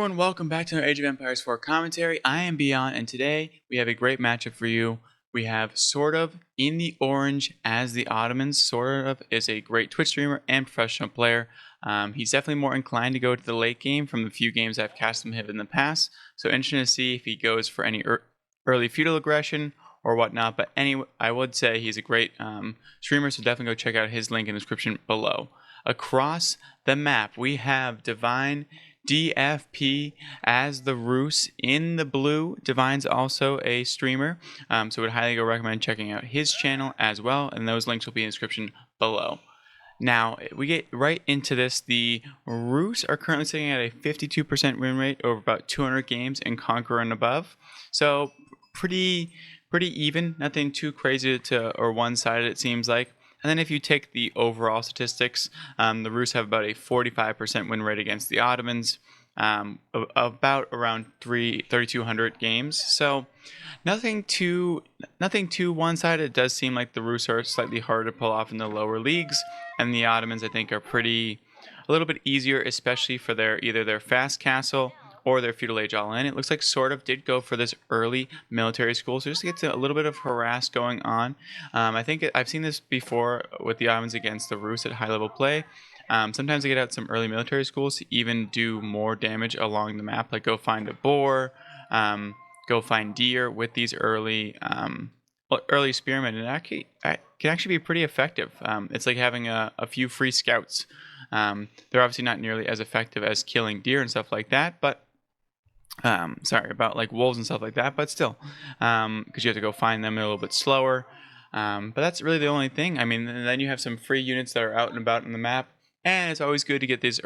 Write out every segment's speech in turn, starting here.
everyone, welcome back to our Age of Empires 4 commentary. I am Beyond, and today we have a great matchup for you. We have Sort of in the orange as the Ottomans. Sort of is a great Twitch streamer and professional player. He's definitely more inclined to go to the late game from the few games I've cast him in the past. So interesting to see if he goes for any early feudal aggression or whatnot. But anyway, I would say he's a great streamer, so definitely go check out his link in the description below. Across the map, we have Divine DFP as the Roos in the blue. Divine's also a streamer, so would highly recommend checking out his channel as well, and those links will be in the description below. Now, we get right into this. The Roos are currently sitting at a 52% win rate over about 200 games in Conqueror and above, so pretty even, nothing too crazy or one-sided it seems like. And then if you take the overall statistics, the Roos have about a 45% win rate against the Ottomans, about around 3,200 games. So nothing too one-sided. It does seem like the Roos are slightly harder to pull off in the lower leagues, and the Ottomans I think are a little bit easier, especially for either their fast castle or their feudal age all in. It looks like Sort of did go for this early military school, so just to get a little bit of harass going on. I think I've seen this before with the Ottomans against the Roos at high level play. Sometimes they get out some early military schools to even do more damage along the map, like go find a boar, go find deer with these early spearmen, and it can actually be pretty effective. It's like having a few free scouts. They're obviously not nearly as effective as killing deer and stuff like that, but sorry about like wolves and stuff like that, but still, because you have to go find them, they're a little bit slower. But that's really the only thing. I mean, and then you have some free units that are out and about in the map, and it's always good to get these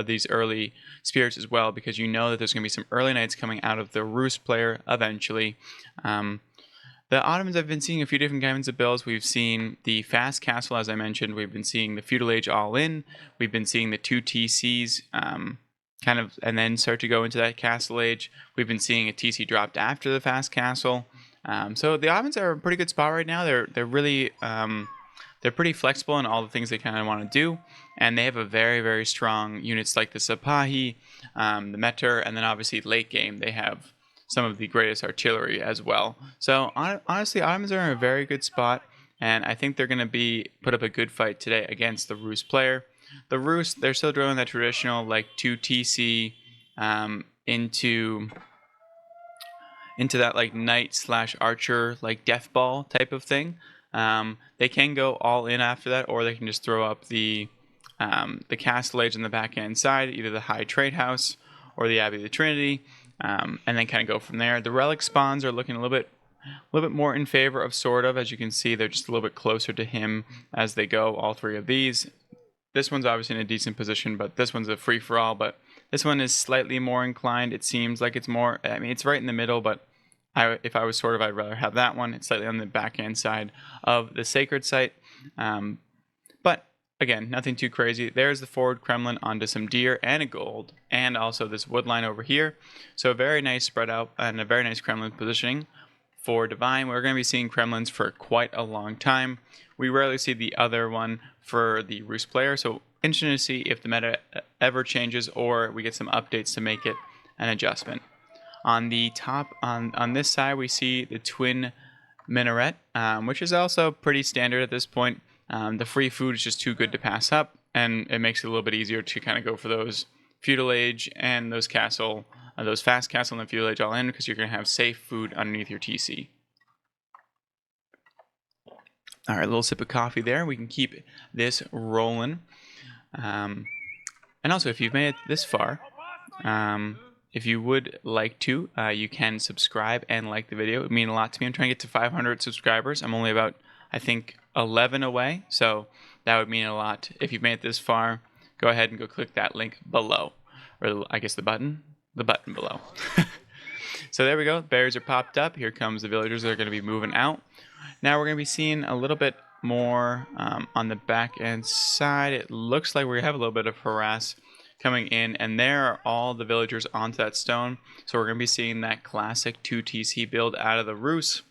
these early spirits as well, because you know that there's going to be some early knights coming out of the Roos player eventually. The Ottomans, I've been seeing a few different kinds of builds. We've seen the fast castle, as I mentioned. We've been seeing the feudal age all in. We've been seeing the 2 TCs. And then start to go into that castle age. We've been seeing a TC dropped after the fast castle. So the Ottomans are in a pretty good spot right now. They're really they're pretty flexible in all the things they kind of want to do, and they have a very strong units like the Sipahi, the Meter, and then obviously late game they have some of the greatest artillery as well. So honestly, Ottomans are in a very good spot, and I think they're going to put up a good fight today against the Roos player. The Roos, they're still drilling that traditional like 2 TC into that like knight / archer like death ball type of thing. They can go all in after that, or they can just throw up the castle age in the back end side, either the high trade house or the Abbey of the Trinity, and then kind of go from there. The relic spawns are looking a little bit more in favor of Sort of. As you can see, they're just a little bit closer to him as they go, all three of these. This one's obviously in a decent position, but this one's a free-for-all. But this one is slightly more inclined. It seems like it's more... I mean, it's right in the middle, but if I was Sort of, I'd rather have that one. It's slightly on the back-end side of the sacred site. But, again, nothing too crazy. There's the forward Kremlin onto some deer and a gold, and also this wood line over here. So a very nice spread out and a very nice Kremlin positioning. For Divine, we're going to be seeing Kremlins for quite a long time. We rarely see the other one for the Roos player, so interesting to see if the meta ever changes or we get some updates to make it an adjustment. On the top, on this side, we see the twin minaret, which is also pretty standard at this point. The free food is just too good to pass up, and it makes it a little bit easier to kind of go for those feudal age and those fast castle and the feudal age all in, because you're going to have safe food underneath your TC. All right, a little sip of coffee there. We can keep this rolling. And also, if you've made it this far, if you would like to, you can subscribe and like the video. It would mean a lot to me. I'm trying to get to 500 subscribers. I'm only about, I think, 11 away. So that would mean a lot. If you've made it this far, go ahead and go click that link below. Or I guess the button below. So there we go. Barriers are popped up. Here comes the villagers that are going to be moving out. Now we're going to be seeing a little bit more on the back end side. It looks like we have a little bit of harass coming in, and there are all the villagers onto that stone. So we're going to be seeing that classic 2 TC build out of the Roos.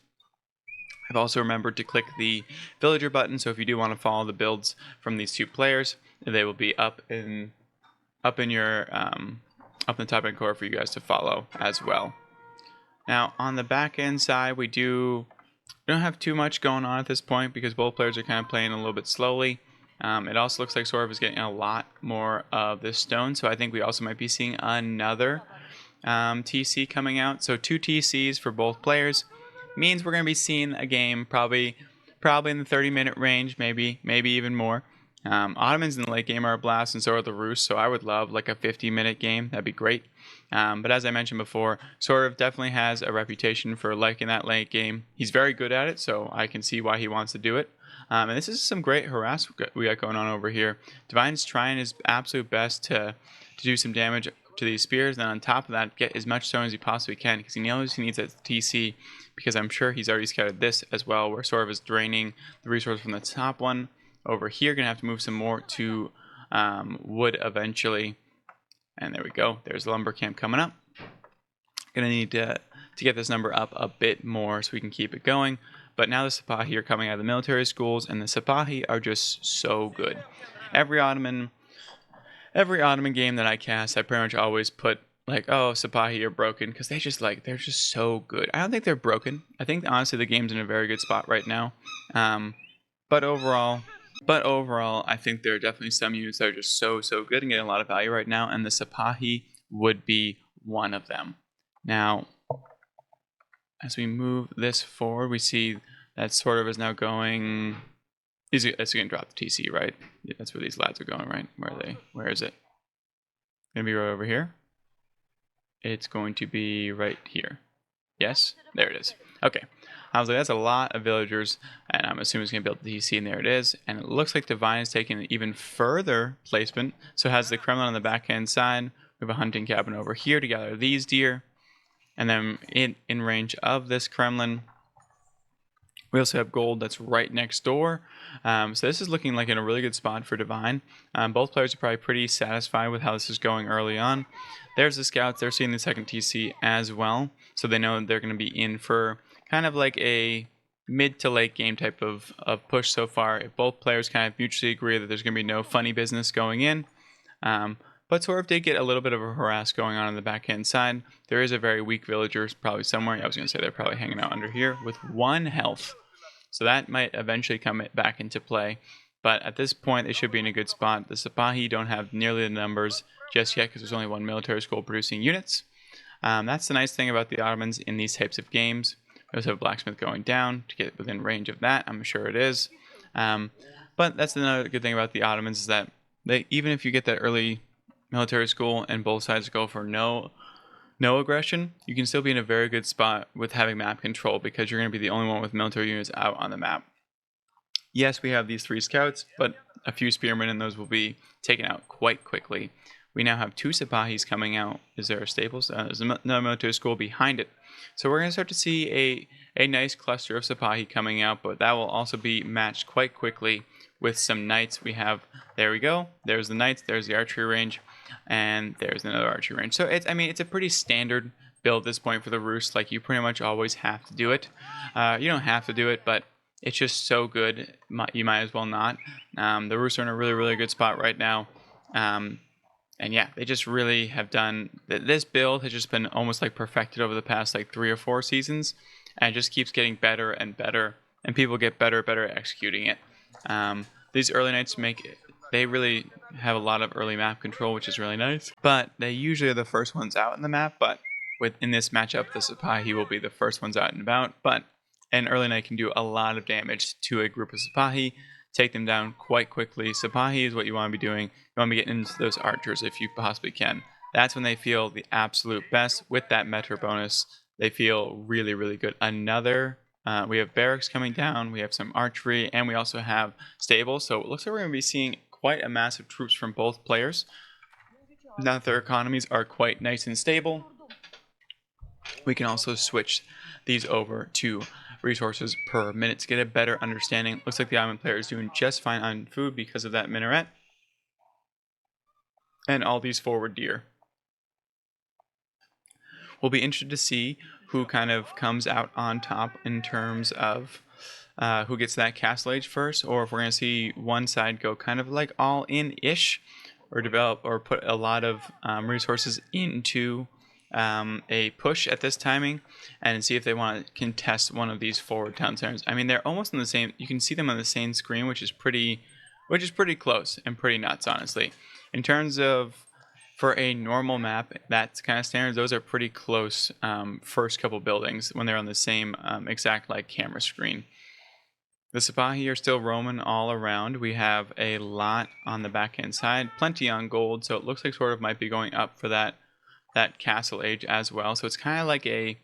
I've also remembered to click the villager button, so if you do want to follow the builds from these two players, they will be up in your up in the top end corner for you guys to follow as well. Now on the back end side, we don't have too much going on at this point because both players are kind of playing a little bit slowly. It also looks like Sorov is getting a lot more of this stone, so I think we also might be seeing another TC coming out. So 2 TCs for both players means we're going to be seeing a game probably in the 30-minute range, maybe even more. Ottomans in the late game are a blast, and so are the Rus, so I would love like a 50-minute game. That'd be great. But as I mentioned before, Sorov definitely has a reputation for liking that late game. He's very good at it, so I can see why he wants to do it. And this is some great harass we got going on over here. Divine's trying his absolute best to do some damage to these spears, and then on top of that, get as much stone as he possibly can, because he knows he needs a TC, because I'm sure he's already scouted this as well, where Sorov is draining the resource from the top one. Over here, gonna have to move some more to wood eventually. And there we go. There's the lumber camp coming up. Gonna need to get this number up a bit more so we can keep it going. But now the Sipahi are coming out of the military schools, and the Sipahi are just so good. Every Ottoman game that I cast, I pretty much always put like, oh, Sipahi are broken, because they're just so good. I don't think they're broken. I think honestly the game's in a very good spot right now. But overall, I think there are definitely some units that are just so good and getting a lot of value right now, and the Sipahi would be one of them. Now, as we move this forward, we see that Sorov is now going. It's going to drop the TC, right? Yeah, that's where these lads are going, right? Where are they? Where is it? Going to be right over here. It's going to be right here. Yes, there it is. Okay. I was like, that's a lot of villagers, and I'm assuming it's going to build the TC, and there it is. And it looks like Divine is taking an even further placement. So it has the Kremlin on the backhand side. We have a hunting cabin over here to gather these deer. And then in range of this Kremlin, we also have gold that's right next door. So this is looking like in a really good spot for Divine. Both players are probably pretty satisfied with how this is going early on. There's the scouts. They're seeing the second TC as well. So they know they're going to be in for kind of like a mid to late game type of push so far. If both players kind of mutually agree that there's going to be no funny business going in. But Sorov did get a little bit of a harass going on the backhand side. There is a very weak villager probably somewhere. I was going to say they're probably hanging out under here with 1 health. So that might eventually come back into play. But at this point, they should be in a good spot. The Sipahi don't have nearly the numbers just yet because there's only 1 military school producing units. That's the nice thing about the Ottomans in these types of games. We also have Blacksmith going down to get within range of that. I'm sure it is. But that's another good thing about the Ottomans is that even if you get that early military school and both sides go for no aggression, you can still be in a very good spot with having map control because you're going to be the only one with military units out on the map. Yes, we have these 3 scouts, but a few spearmen and those will be taken out quite quickly. We now have 2 Sipahis coming out. Is there a stables? There's another military school behind it. So we're going to start to see a nice cluster of Sipahi coming out, but that will also be matched quite quickly with some knights. We have, there we go. There's the knights, there's the archery range, and there's another archery range. So it's a pretty standard build at this point for the Rus. Like, you pretty much always have to do it. You don't have to do it, but it's just so good. You might as well not. The Rus are in a really good spot right now. And yeah, they just really have done, this build has just been almost like perfected over the past like 3 or 4 seasons, and it just keeps getting better and better, and people get better at executing it. These early knights they really have a lot of early map control, which is really nice, but they usually are the first ones out in the map. But in this matchup, the Sipahi will be the first ones out and about, but an early knight can do a lot of damage to a group of Sipahi, take them down quite quickly. Sipahi is what you want to be doing. You want to be getting into those archers if you possibly can. That's when they feel the absolute best. With that meter bonus, they feel really good. We have barracks coming down, we have some archery, and we also have stables. So it looks like we're going to be seeing quite a massive troops from both players. Now that their economies are quite nice and stable, we can also switch these over to resources per minute to get a better understanding. Looks like the Ottoman player is doing just fine on food because of that minaret and all these forward deer. We'll be interested to see who kind of comes out on top in terms of who gets that castle age first, or if we're going to see one side go kind of like all in-ish, or develop or put a lot of resources into a push at this timing and see if they want to contest one of these forward town centers. I mean, they're almost on the same. You can see them on the same screen, which is pretty close and pretty nuts, honestly. In terms of for a normal map, that's kind of standard. Those are pretty close first couple buildings when they're on the same exact like camera screen. The Sipahi are still roaming all around. We have a lot on the backhand side, plenty on gold, so it looks like sort of might be going up for that castle age as well. So it's kind of like a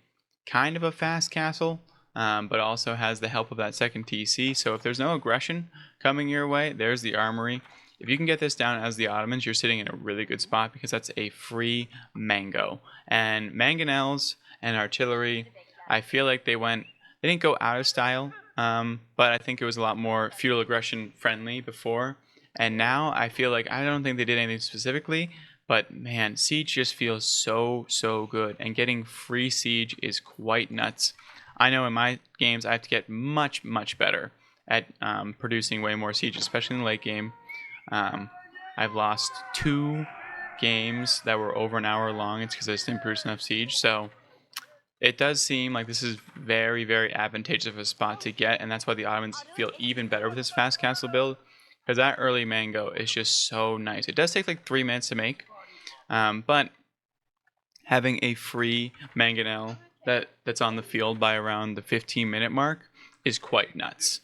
fast castle, but also has the help of that second TC. So if there's no aggression coming your way, there's the armory. If you can get this down as the Ottomans, you're sitting in a really good spot because that's a free mango. And mangonels and artillery, I feel like they didn't go out of style, but I think it was a lot more feudal aggression friendly before. And now I feel like I don't think they did anything specifically, but man, siege just feels so good. And getting free siege is quite nuts. I know in my games I have to get much better at producing way more siege, especially in the late game. I've lost 2 games that were over an hour long. It's because I just didn't produce enough siege. So it does seem like this is very advantageous of a spot to get, and that's why the Ottomans feel even better with this fast castle build, because that early mango is just so nice. It does take like 3 minutes to make, but having a free mangonel that's on the field by around the 15-minute mark is quite nuts.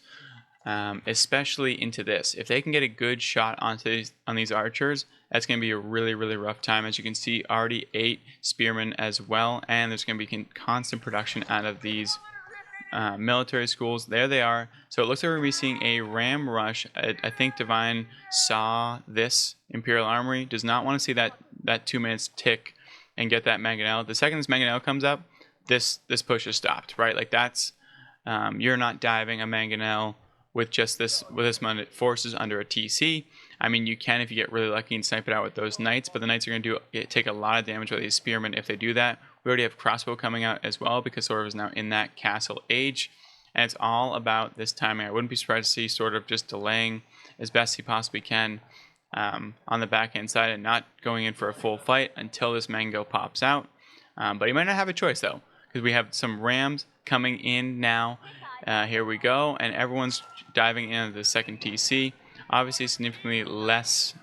Especially into this. If they can get a good shot on these archers, that's going to be a really rough time. As you can see, already 8 spearmen as well, and there's going to be constant production out of these military schools. There they are. So it looks like we're going to be seeing a ram rush. I think Divine saw this Imperial Armory, does not want to see that 2 minutes tick and get that mangonel. The second this mangonel comes up, this push is stopped, right? Like that's, you're not diving a mangonel with just this amount of forces under a TC. I mean, you can if you get really lucky and snipe it out with those knights, but the knights are going to take a lot of damage with these spearmen if they do that. We already have crossbow coming out as well because Sort of is now in that castle age, and it's all about this timing. I wouldn't be surprised to see Sort of just delaying as best he possibly can on the backhand side and not going in for a full fight until this mango pops out. But he might not have a choice though, because we have some rams coming in now. Here we go, and everyone's diving into the second TC. Obviously significantly less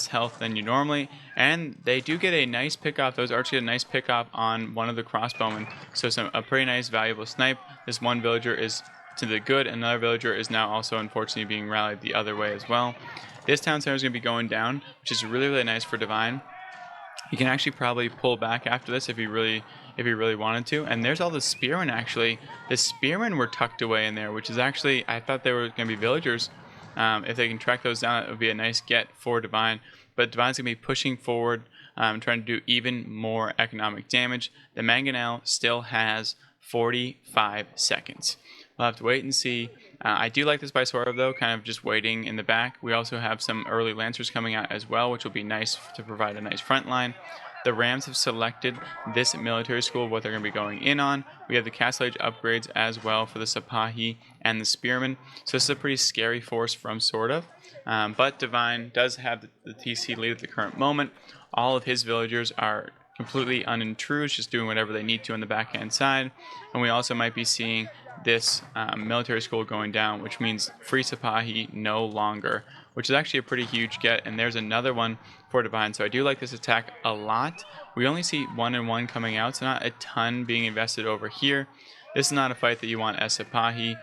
health than you normally, and they do get a nice pick off. Those archers get a nice pick off on one of the crossbowmen, so a pretty nice valuable snipe. This one villager is to the good, another villager is now also unfortunately being rallied the other way as well. This town center is going to be going down, which is really nice for Divine. He can actually probably pull back after this if he really wanted to. And there's all the spearmen actually. The spearmen were tucked away in there, which is actually, I thought they were going to be villagers. If they can track those down, it would be a nice get for Divine. But Divine's going to be pushing forward, trying to do even more economic damage. The mangonel still has 45 seconds. We'll have to wait and see. I do like this by Sort of though, kind of just waiting in the back. We also have some early lancers coming out as well, which will be nice to provide a nice front line. The Rams have selected this military school, what they're going to be going in on. We have the Castle Age upgrades as well for the Sipahi and the Spearmen. So this is a pretty scary force from Sort of. But Divine does have the TC lead at the current moment. All of his villagers are completely unintrused, just doing whatever they need to on the backhand side. And we also might be seeing this military school going down, which means free Sipahi no longer, which is actually a pretty huge get. And there's another one for Divine. So I do like this attack a lot. We only see 1 and 1 coming out, so not a ton being invested over here. This is not a fight that you want as Sipahi.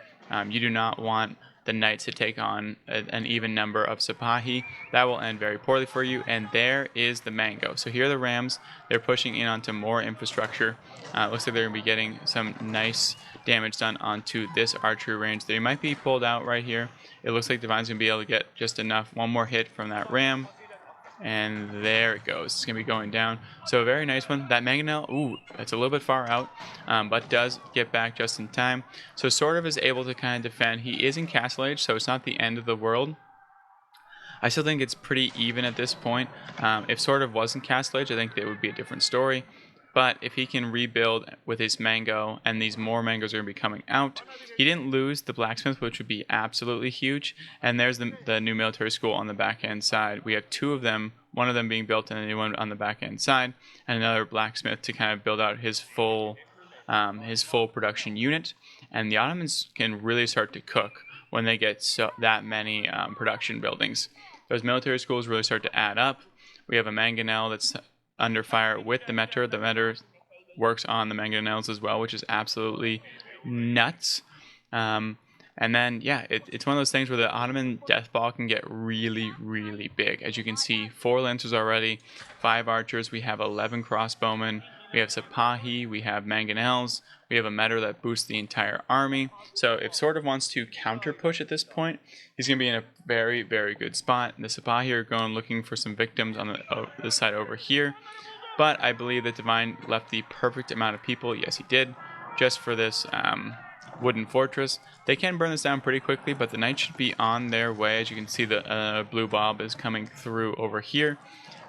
You do not want the knights to take on an even number of Sipahi. That will end very poorly for you. And there is the mango. So here are the Rams. They're pushing in onto more infrastructure. Looks like they're going to be getting some nice damage done onto this archery range. They might be pulled out right here. It looks like Divine's going to be able to get just enough. One more hit from that Ram. And there it goes. It's going to be going down. So a very nice one. That mangonel, ooh, that's a little bit far out, but does get back just in time. So Sort of is able to kind of defend. He is in Castle Age, so it's not the end of the world. I still think it's pretty even at this point. If Sort of wasn't Castle Age, I think it would be a different story. But if he can rebuild with his mango, and these more mangoes are going to be coming out, he didn't lose the blacksmith, which would be absolutely huge. And there's the new military school on the back end side. We have 2 of them, one of them being built and a new one on the back end side, and another blacksmith to kind of build out his full production unit. And the Ottomans can really start to cook when they get that many production buildings. Those military schools really start to add up. We have a mangonel that's under fire with the meter. The meter works on the mangonels as well, which is absolutely nuts. And then, yeah, it's one of those things where the Ottoman death ball can get really, really big. As you can see, 4 lancers already, 5 archers. We have 11 crossbowmen. We have Sipahi. We have mangonels. We have a meter that boosts the entire army. So if Sort of wants to counter push at this point, he's going to be in a very, very good spot. The Sipahi are going looking for some victims on the side over here. But I believe that Divine left the perfect amount of people. Yes, he did. Just for this wooden fortress. They can burn this down pretty quickly, but the knights should be on their way. As you can see, the blue bob is coming through over here.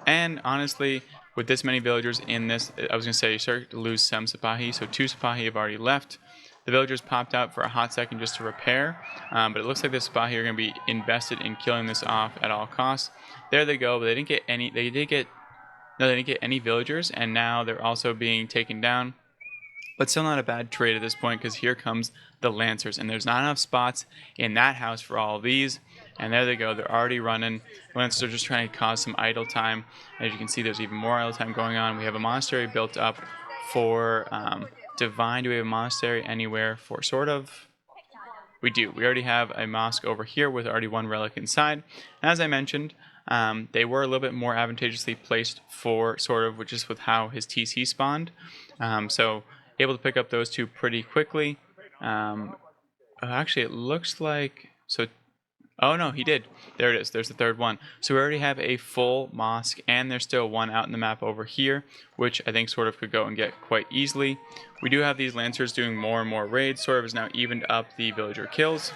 And honestly, with this many villagers in this, I was going to say you start to lose some Sipahi. So 2 Sipahi have already left. The villagers popped out for a hot second just to repair, but it looks like the Sipahi are going to be invested in killing this off at all costs. There they go, but they didn't get any. They didn't get any villagers, and now they're also being taken down. But still not a bad trade at this point, because here comes the Lancers, and there's not enough spots in that house for all of these. And there they go, they're already running. The Lancers are just trying to cause some idle time. As you can see, there's even more idle time going on. We have a monastery built up for Divine. Do we have a monastery anywhere for Sort of? We do. We already have a mosque over here with already 1 relic inside. And as I mentioned, they were a little bit more advantageously placed for Sort of, which is with how his TC spawned. So able to pick up those 2 pretty quickly. Actually, it looks like... Oh no, he did. There it is. There's the 3rd one. So we already have a full mosque, and there's still 1 out in the map over here, which I think Sort of could go and get quite easily. We do have these Lancers doing more and more raids. Sort of has now evened up the villager kills.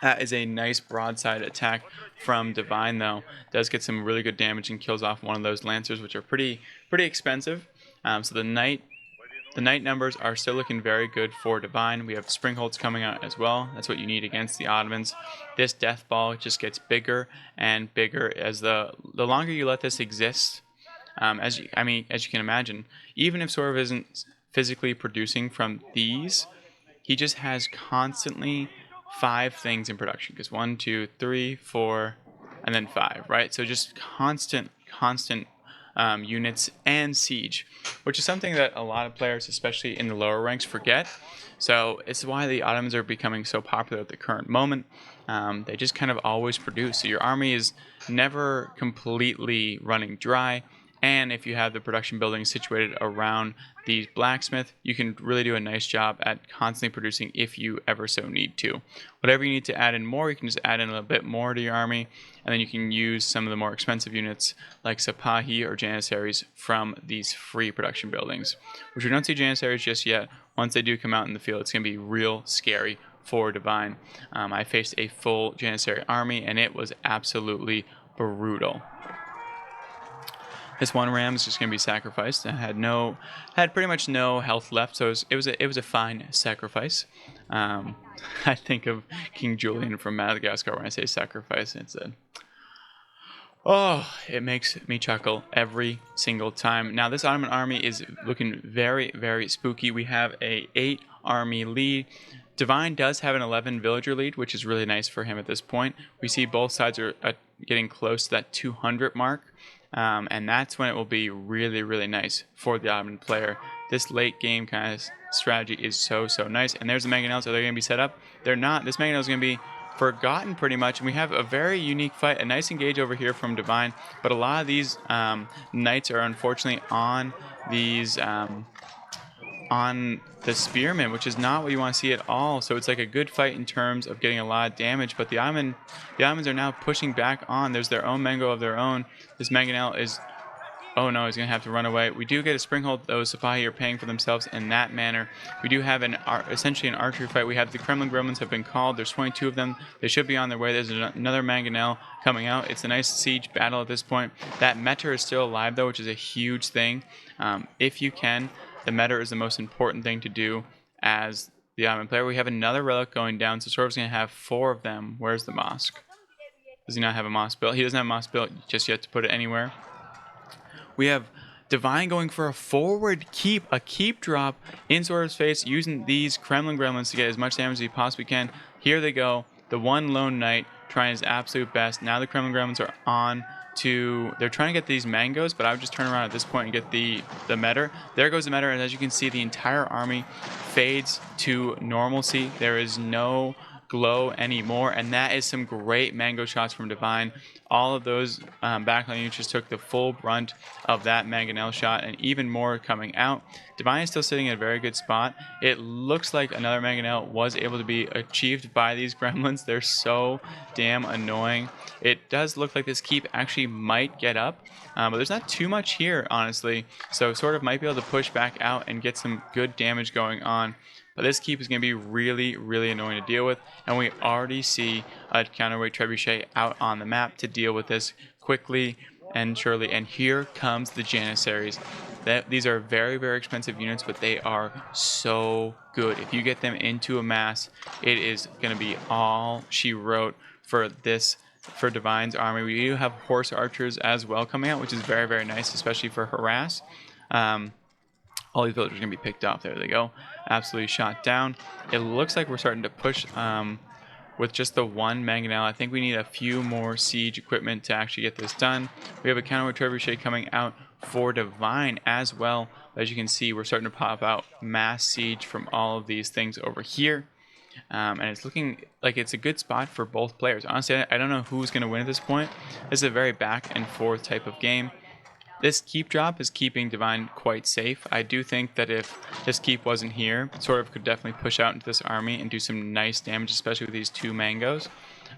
That is a nice broadside attack from Divine, though. Does get some really good damage and kills off one of those Lancers, which are pretty expensive. So the Knight numbers are still looking very good for Divine. We have Springholds coming out as well. That's what you need against the Ottomans. This death ball just gets bigger and bigger as the longer you let this exist. As you can imagine, even if Sort of isn't physically producing from these, he just has constantly 5 things in production. Because 1, 2, 3, 4, and then 5, right? So just constant units and siege, which is something that a lot of players, especially in the lower ranks, forget. So it's why the Ottomans are becoming so popular at the current moment. They just kind of always produce. So your army is never completely running dry. And if you have the production buildings situated around these blacksmith, you can really do a nice job at constantly producing if you ever so need to. Whatever you need to add in more, you can just add in a little bit more to your army, and then you can use some of the more expensive units like Sipahi or Janissaries from these free production buildings, which we don't see Janissaries just yet. Once they do come out in the field, it's going to be real scary for Divine. I faced a full Janissary army, and it was absolutely brutal. This 1 ram is just going to be sacrificed. I had pretty much no health left, so it was a fine sacrifice. I think of King Julian from Madagascar when I say sacrifice. It makes me chuckle every single time. Now this Ottoman army is looking very, very spooky. We have a 8 army lead. Divine does have an 11 villager lead, which is really nice for him at this point. We see both sides are getting close to that 200 mark. And that's when it will be really, really nice for the Ottoman player. This late game kind of strategy is so nice. And there's the mangonels. Are they going to be set up? They're not. This mangonel is going to be forgotten pretty much. And we have a very unique fight. A nice engage over here from Divine. But a lot of these knights are unfortunately on these... on the spearmen, which is not what you want to see at all. So it's like a good fight in terms of getting a lot of damage, but the Ottomans are now pushing back on. There's their own mango of their own. This mangonel is Oh no, he's going to have to run away. We do get a Springhold, though. Sipahi are paying for themselves in that manner. We do have essentially an archery fight. We have the Kremlin Gremlins have been called. There's 22 of them. They should be on their way. There's another Mangonel coming out. It's a nice siege battle at this point. That Meter is still alive, though, which is a huge thing. If you can, the Meter is the most important thing to do as the Ottoman player. We have another relic going down, so Sorov's going to have 4 of them. Where's the mosque? Does he not have a mosque built? He doesn't have a mosque built just yet to put it anywhere. We have Divine going for a forward keep, a keep drop in Sorov's face, using these Kremlin Gremlins to get as much damage as he possibly can. Here they go. The one lone knight trying his absolute best. Now the Kremlin Gremlins are on to... They're trying to get these mangoes, but I would just turn around at this point and get the Meter. There goes the Meter, and as you can see, the entire army fades to normalcy. There is no glow anymore, and that is some great mango shots from Divine. All of those backline units just took the full brunt of that mangonel shot, and even more coming out. Divine is still sitting in a very good spot. It looks like another mangonel was able to be achieved by these gremlins. They're so damn annoying. It does look like this keep actually might get up, but there's not too much here, honestly, so sort of might be able to push back out and get some good damage going on. But this keep is going to be really, really annoying to deal with, and we already see a counterweight trebuchet out on the map to deal with this quickly and surely. And here comes the Janissaries. These are very, very expensive units, but they are so good. If you get them into a mass, it is going to be all she wrote for Divine's army. We do have horse archers as well coming out, which is very, very nice, especially for harass. All these villagers are going to be picked off. There they go. Absolutely shot down. It looks like we're starting to push with just the one mangonel. I think we need a few more siege equipment to actually get this done. We have a counter trebuchet coming out for Divine as well. As you can see, we're starting to pop out mass siege from all of these things over here. And it's looking like it's a good spot for both players. Honestly, I don't know who's going to win at this point. This is a very back and forth type of game. This keep drop is keeping Divine quite safe. I do think that if this keep wasn't here, Sorov could definitely push out into this army and do some nice damage, especially with these 2 mangoes.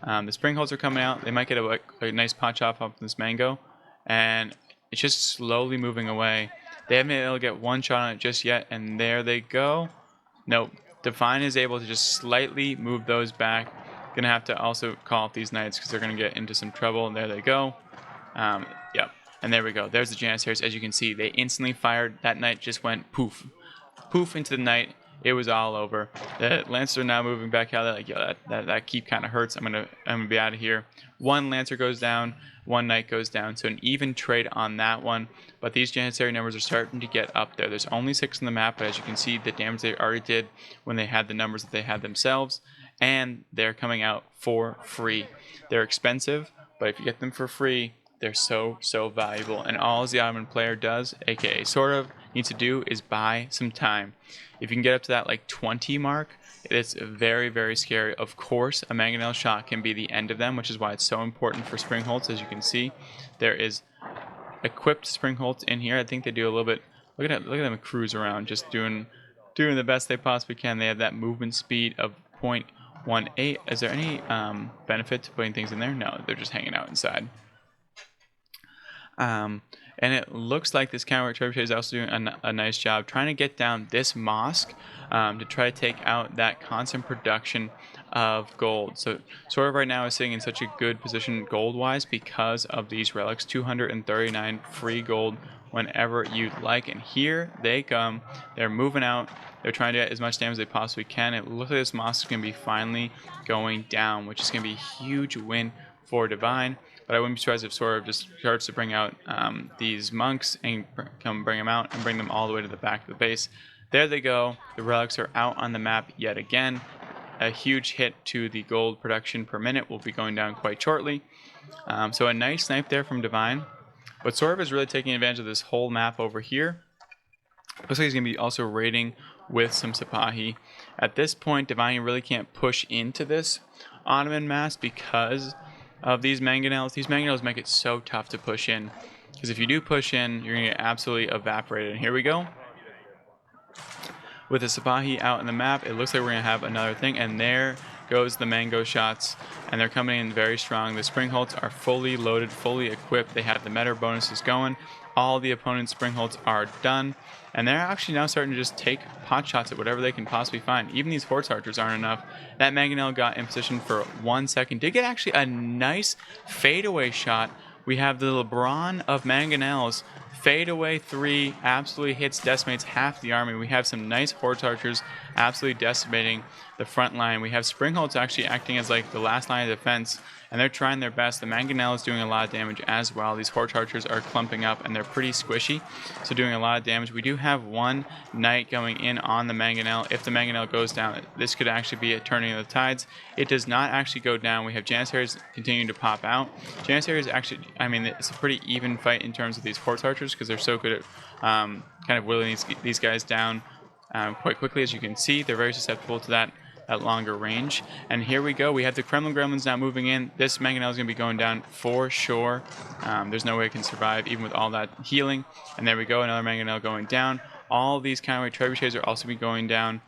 The Springholds are coming out. They might get a nice pot chop off this mango, and it's just slowly moving away. They haven't been able to get one shot on it just yet, and there they go. Nope. Divine is able to just slightly move those back. Gonna have to also call off these knights because they're gonna get into some trouble, and there they go. Yep. And there we go. There's the Janissaries. As you can see, they instantly fired. That knight just went poof. Poof into the knight. It was all over. The Lancers are now moving back out. Like, yo, that keep kind of hurts. I'm gonna be out of here. One Lancer goes down. One knight goes down. So an even trade on that one. But these Janissary numbers are starting to get up there. There's only 6 on the map, but as you can see, the damage they already did when they had the numbers that they had themselves. And they're coming out for free. They're expensive, but if you get them for free, they're so valuable, and all the Ottoman player does, aka sort of, needs to do is buy some time. If you can get up to that like 20 mark, it's very, very scary. Of course, a mangonel shot can be the end of them, which is why it's so important for Springholds. As you can see, there is equipped Springholds in here. I think they do a little bit. Look at them cruise around, just doing the best they possibly can. They have that movement speed of 0.18. Is there any benefit to putting things in there? No, they're just hanging out inside. And it looks like this counter trebuchet is also doing a nice job trying to get down this mosque to try to take out that constant production of gold. So sort of right now is sitting in such a good position gold wise because of these relics. 239 free gold whenever you'd like, and here they come. They're moving out. They're trying to get as much damage as they possibly can. It looks like this mosque is going to be finally going down, which is going to be a huge win for Divine. But I wouldn't be surprised if Sorov just starts to bring out these monks and bring them out and bring them all the way to the back of the base. There they go. The relics are out on the map yet again. A huge hit to the gold production per minute will be going down quite shortly. So a nice snipe there from Divine. But Sorov is really taking advantage of this whole map over here. Looks like he's going to be also raiding with some Sipahi. At this point, Divine really can't push into this Ottoman mass because of these mangonels. These mangonels make it so tough to push in, because if you do push in, you're going to get absolutely evaporated. And here we go. With the Sipahi out in the map, it looks like we're going to have another thing, and there goes the mango shots, and they're coming in very strong. The Springholds are fully loaded, fully equipped. They have the meta bonuses going. All the opponent's springholds are done, and they're actually now starting to just take pot shots at whatever they can possibly find. Even these horse archers aren't enough. That mangonel got in position for 1 second. Did get actually a nice fadeaway shot. We have the LeBron of mangonels. Fadeaway 3 absolutely hits, decimates half the army. We have some nice horse archers absolutely decimating the front line. We have springholds actually acting as like the last line of defense, and they're trying their best. The mangonel is doing a lot of damage as well. These horse archers are clumping up, and they're pretty squishy, so doing a lot of damage. We do have one knight going in on the mangonel. If the mangonel goes down, this could actually be a turning of the tides. It does not actually go down. We have janissaries continuing to pop out. Janissaries actually, I mean, it's a pretty even fight in terms of these horse archers because they're so good at kind of whittling these guys down quite quickly. As you can see, they're very susceptible to that at longer range. And here we go. We have the Kremlin gremlins now moving in. This mangonel is going to be going down for sure. There's no way it can survive even with all that healing. And there we go, another mangonel going down. All these counterweight trebuchets are also be going down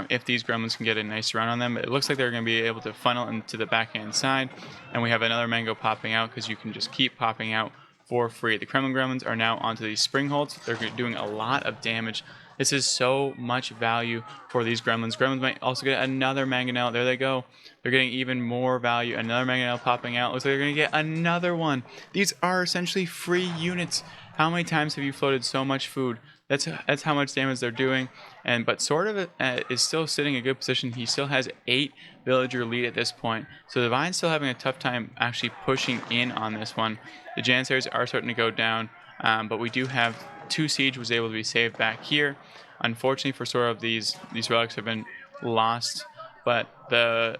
if these gremlins can get a nice run on them. It looks like they're going to be able to funnel into the backhand side. And we have another mango popping out because you can just keep popping out for free. The Kremlin gremlins are now onto these springholds. They're doing a lot of damage. This is so much value for these gremlins. Gremlins might also get another mangonel. There they go. They're getting even more value. Another mangonel popping out. Looks like they're going to get another one. These are essentially free units. How many times have you floated so much food? That's how much damage they're doing. But sort of is still sitting in a good position. He still has 8 villager lead at this point. So the Divine's still having a tough time actually pushing in on this one. The Janissaries are starting to go down. But we do have 2 siege was able to be saved back here. Unfortunately for sort of these relics have been lost, but the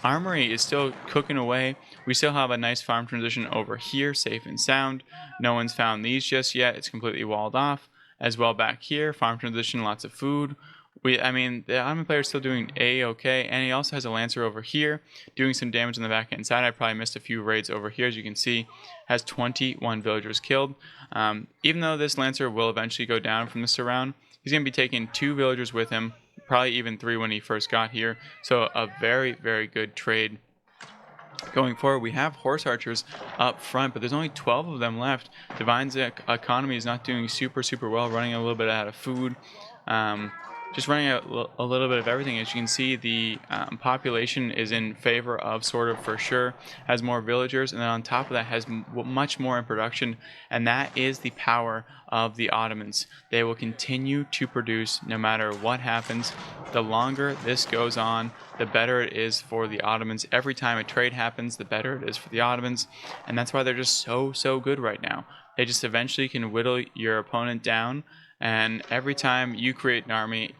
armory is still cooking away. We still have a nice farm transition over here, safe and sound. No one's found these just yet. It's completely walled off. As well back here, farm transition, lots of food. I mean, the Ottoman player is still doing A-okay, and he also has a Lancer over here, doing some damage on the back end side. I probably missed a few raids over here, as you can see, has 21 villagers killed. Even though this Lancer will eventually go down from this round, he's going to be taking 2 villagers with him, probably even 3 when he first got here. So a very, very good trade. Going forward, we have horse archers up front, but there's only 12 of them left. Divine's economy is not doing super, super well, running a little bit out of food. Just running out a little bit of everything. As you can see, the population is in favor of sort of for sure, has more villagers, and then on top of that has much more in production, and that is the power of the Ottomans. They will continue to produce no matter what happens. The longer this goes on, the better it is for the Ottomans. Every time a trade happens, the better it is for the Ottomans, and that's why they're just so good right now. They just eventually can whittle your opponent down. And every time you create an army,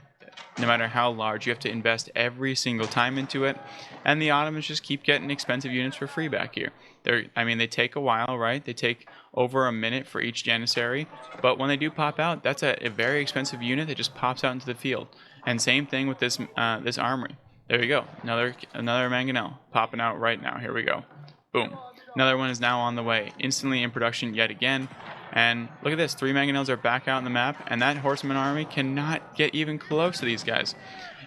no matter how large, you have to invest every single time into it. And the Ottomans just keep getting expensive units for free back here. They take a while, right? They take over a minute for each Janissary. But when they do pop out, that's a very expensive unit that just pops out into the field. And same thing with this this armory. There you go. Another mangonel popping out right now. Here we go. Boom. Another one is now on the way. Instantly in production yet again. And look at this, 3 mangonels are back out on the map, and that horseman army cannot get even close to these guys.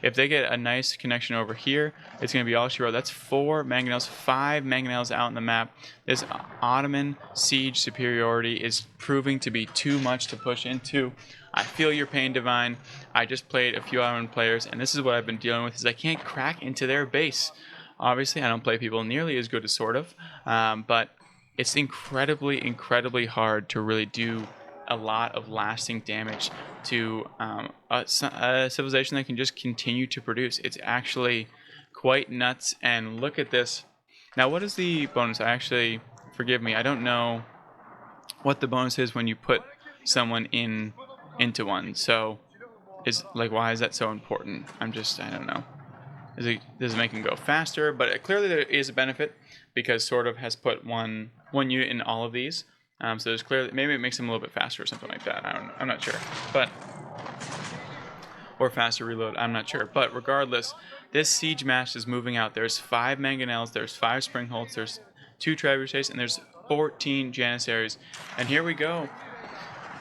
If they get a nice connection over here, it's going to be all she wrote. That's 4 mangonels, 5 mangonels out on the map. This Ottoman siege superiority is proving to be too much to push into. I feel your pain, Divine. I just played a few Ottoman players, and this is what I've been dealing with, is I can't crack into their base. Obviously, I don't play people nearly as good as sort of, but it's incredibly hard to really do a lot of lasting damage to a civilization that can just continue to produce. It's actually quite nuts. And look at this. Now, what is the bonus? Forgive me, I don't know what the bonus is when you put someone into one. So, why is that so important? I don't know. Does it make them go faster? But clearly there is a benefit because sort of has put one unit in all of these. So there's clearly, maybe it makes them a little bit faster or something like that. I'm not sure. Or faster reload, I'm not sure. But regardless, this siege mass is moving out. There's 5 mangonels, there's 5 springholds, there's 2 trebuchets, and there's 14 janissaries. And here we go.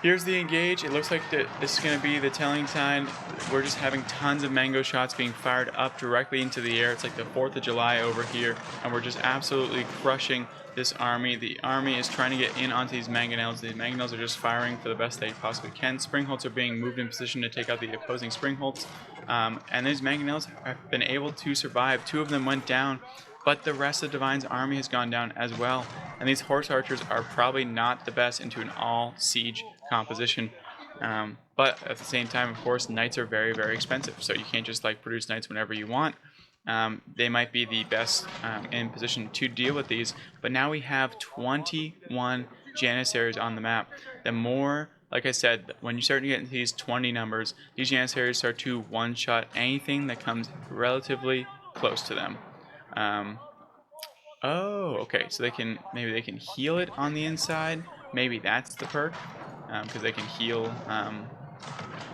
Here's the engage. It looks like this is going to be the telling sign. We're just having tons of mango shots being fired up directly into the air. It's like the 4th of July over here, and we're just absolutely crushing this army. The army is trying to get in onto these mangonels. These mangonels are just firing for the best they possibly can. Springholds are being moved in position to take out the opposing springholds, and these mangonels have been able to survive. 2 of them went down, but the rest of Divine's army has gone down as well. And these horse archers are probably not the best into an all siege composition. But at the same time, of course, knights are very, very expensive. So you can't just like produce knights whenever you want. They might be the best in position to deal with these. But now we have 21 Janissaries on the map. The more, like I said, when you start to get into these 20 numbers, these Janissaries start to one-shot anything that comes relatively close to them. Oh, okay. So maybe they can heal it on the inside. Maybe that's the perk, because they can heal.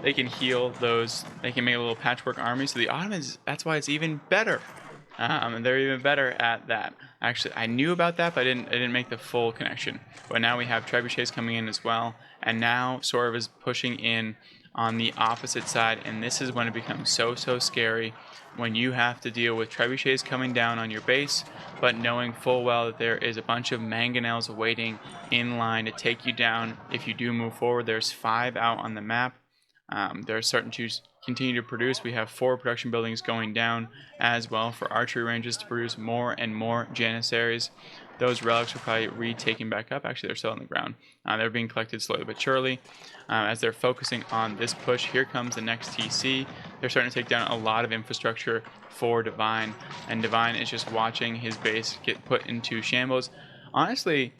They can heal those. They can make a little patchwork army. So the Ottomans, that's why it's even better. And they're even better at that. Actually, I knew about that, but I didn't make the full connection. But now we have trebuchets coming in as well, and now Sorov is pushing in on the opposite side, and this is when it becomes so scary, when you have to deal with trebuchets coming down on your base, but knowing full well that there is a bunch of mangonels waiting in line to take you down if you do move forward. There's 5 out on the map. They're starting to continue to produce. We have 4 production buildings going down as well for archery ranges to produce more and more Janissaries. Those relics are probably retaken back up. Actually, they're still on the ground. They're being collected slowly but surely as they're focusing on this push. Here comes the next TC. They're starting to take down a lot of infrastructure for Divine, and Divine is just watching his base get put into shambles. Honestly,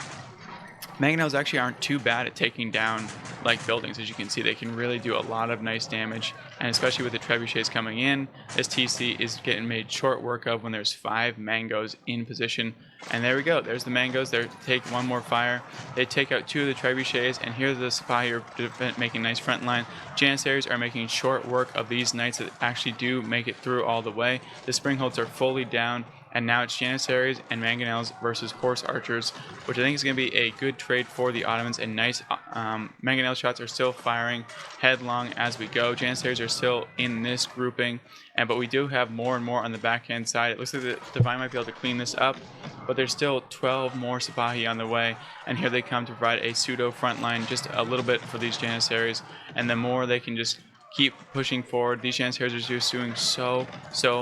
mangonels actually aren't too bad at taking down like buildings. As you can see, they can really do a lot of nice damage, and especially with the trebuchets coming in, this TC is getting made short work of when there's 5 mangoes in position. And there we go, there's the mangoes. They take 1 more fire, they take out 2 of the trebuchets, and here's the Sipahi are making nice front line. Janissaries are making short work of these knights that actually do make it through all the way. The springholds are fully down, and now it's Janissaries and mangonels versus horse archers, which I think is going to be a good trade for the Ottomans. And nice mangonel shots are still firing headlong as we go. Janissaries are still in this grouping, but we do have more and more on the backhand side. It looks like the Divine might be able to clean this up, but there's still 12 more Sipahi on the way, and here they come to provide a pseudo front line, just a little bit for these Janissaries. And the more they can just keep pushing forward, these Janissaries are just doing so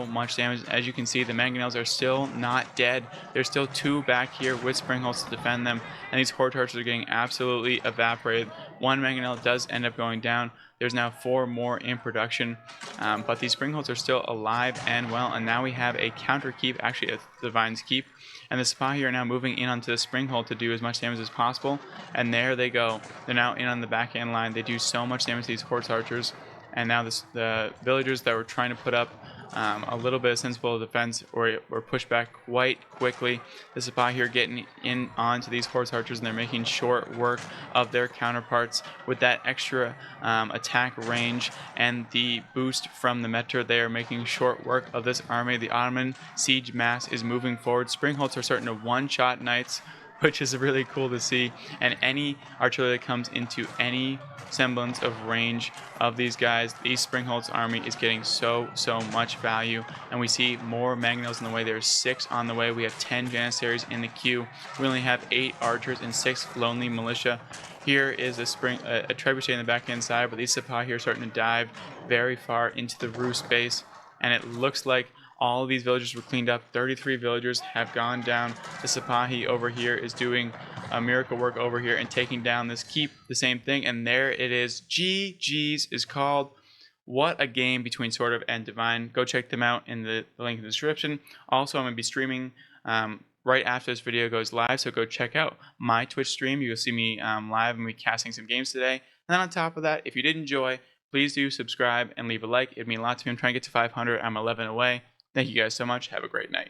much damage. As you can see, the mangonels are still not dead. There's still 2 back here with springholds to defend them, and these horse archers are getting absolutely evaporated. 1 mangonel does end up going down. There's now 4 more in production, but these springholds are still alive and well, and now we have a counter keep, actually a Divine's keep, and the Sipahi are now moving in onto the springhold to do as much damage as possible, and there they go. They're now in on the backhand line. They do so much damage to these horse archers. And now the villagers that were trying to put up a little bit of sensible defense were pushed back quite quickly. The Sipahi are getting in onto these horse archers, and they're making short work of their counterparts with that extra attack range and the boost from the Meter. They are making short work of this army. The Ottoman siege mass is moving forward. Springholds are starting to one-shot knights, which is really cool to see. And any artillery that comes into any semblance of range of these guys, these Springholds army is getting so much value. And we see more mangonels in the way. There's 6 on the way. We have 10 Janissaries in the queue. We only have 8 archers and 6 lonely militia. Here is a trebuchet in the backhand side, but these Sipahi are starting to dive very far into the Rus base, and it looks like all of these villagers were cleaned up. 33 villagers have gone down. The Sipahi over here is doing a miracle work over here and taking down this keep, the same thing, and there it is. GG's is called. What a game between Sorov and Divine. Go check them out in the link in the description. Also, I'm going to be streaming right after this video goes live, so go check out my Twitch stream. You'll see me live and be casting some games today. And then on top of that, if you did enjoy, please do subscribe and leave a like. It'd mean a lot to me. I'm trying to get to 500. I'm 11 away. Thank you guys so much. Have a great night.